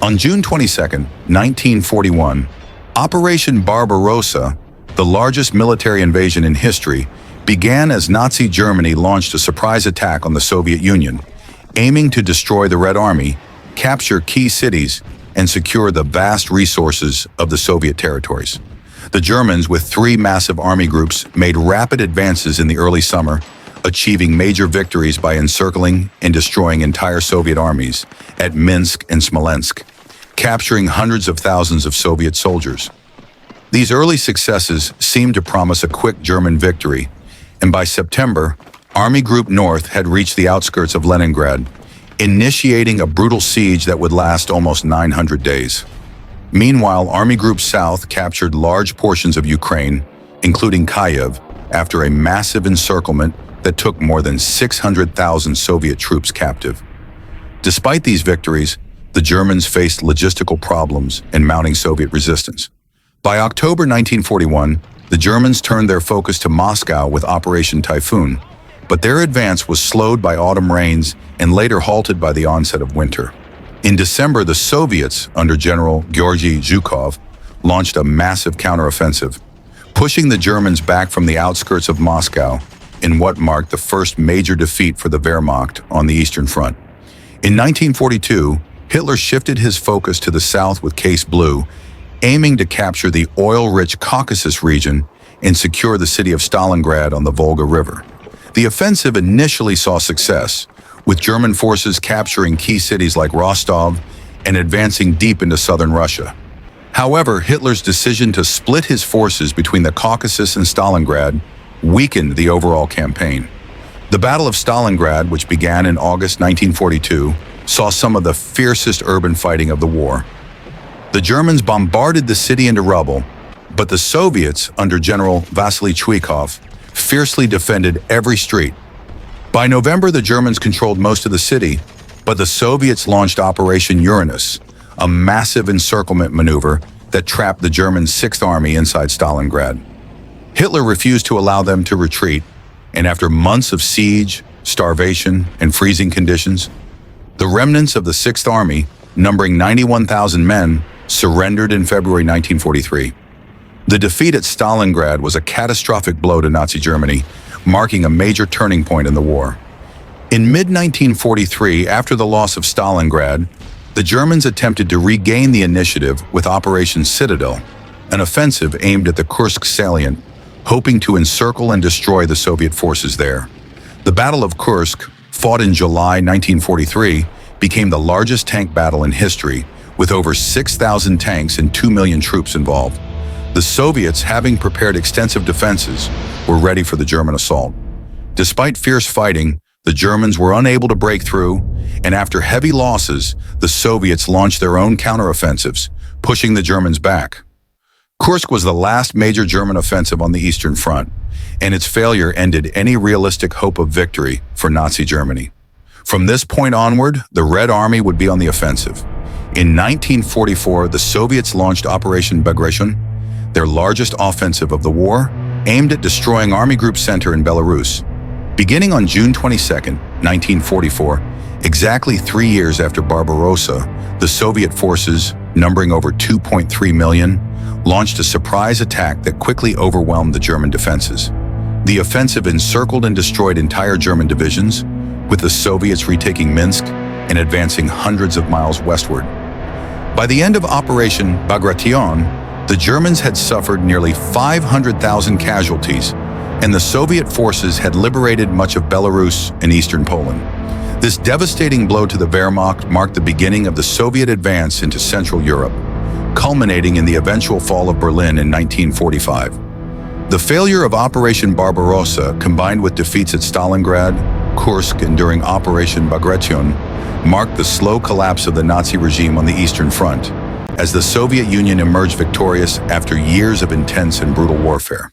On June 22, 1941, Operation Barbarossa, the largest military invasion in history, began as Nazi Germany launched a surprise attack on the Soviet Union, aiming to destroy the Red Army, capture key cities, and secure the vast resources of the Soviet territories. The Germans, with three massive army groups, made rapid advances in the early summer, achieving major victories by encircling and destroying entire Soviet armies at Minsk and Smolensk, capturing hundreds of thousands of Soviet soldiers. These early successes seemed to promise a quick German victory, and by September, Army Group North had reached the outskirts of Leningrad, initiating a brutal siege that would last almost 900 days. Meanwhile, Army Group South captured large portions of Ukraine, including Kyiv, after a massive encirclement that took more than 600,000 Soviet troops captive. Despite these victories, the Germans faced logistical problems and mounting Soviet resistance. By October 1941, the Germans turned their focus to Moscow with Operation Typhoon, but their advance was slowed by autumn rains and later halted by the onset of winter. In December, the Soviets, under General Georgy Zhukov, launched a massive counteroffensive, pushing the Germans back from the outskirts of Moscow in what marked the first major defeat for the Wehrmacht on the Eastern Front. In 1942, Hitler shifted his focus to the south with Case Blue, aiming to capture the oil-rich Caucasus region and secure the city of Stalingrad on the Volga River. The offensive initially saw success, with German forces capturing key cities like Rostov and advancing deep into southern Russia. However, Hitler's decision to split his forces between the Caucasus and Stalingrad weakened the overall campaign. The Battle of Stalingrad, which began in August 1942, saw some of the fiercest urban fighting of the war. The Germans bombarded the city into rubble, but the Soviets, under General Vasily Chuikov, fiercely defended every street. By November, the Germans controlled most of the city, but the Soviets launched Operation Uranus, a massive encirclement maneuver that trapped the German Sixth Army inside Stalingrad. Hitler refused to allow them to retreat, and after months of siege, starvation, and freezing conditions, the remnants of the Sixth Army, numbering 91,000 men, surrendered in February 1943. The defeat at Stalingrad was a catastrophic blow to Nazi Germany, marking a major turning point in the war. In mid-1943, after the loss of Stalingrad, the Germans attempted to regain the initiative with Operation Citadel, an offensive aimed at the Kursk salient, hoping to encircle and destroy the Soviet forces there. The Battle of Kursk, fought in July 1943, became the largest tank battle in history, with over 6,000 tanks and 2 million troops involved. The Soviets, having prepared extensive defenses, were ready for the German assault. Despite fierce fighting, the Germans were unable to break through, and after heavy losses, the Soviets launched their own counteroffensives, pushing the Germans back. Kursk was the last major German offensive on the Eastern Front, and its failure ended any realistic hope of victory for Nazi Germany. From this point onward, the Red Army would be on the offensive. In 1944, the Soviets launched Operation Bagration, their largest offensive of the war, aimed at destroying Army Group Center in Belarus. Beginning on June 22, 1944, exactly 3 years after Barbarossa, the Soviet forces, numbering over 2.3 million, launched a surprise attack that quickly overwhelmed the German defenses. The offensive encircled and destroyed entire German divisions, with the Soviets retaking Minsk and advancing hundreds of miles westward. By the end of Operation Bagration, the Germans had suffered nearly 500,000 casualties, and the Soviet forces had liberated much of Belarus and eastern Poland. This devastating blow to the Wehrmacht marked the beginning of the Soviet advance into Central Europe, culminating in the eventual fall of Berlin in 1945. The failure of Operation Barbarossa, combined with defeats at Stalingrad, Kursk, and during Operation Bagration, marked the slow collapse of the Nazi regime on the Eastern Front, as the Soviet Union emerged victorious after years of intense and brutal warfare.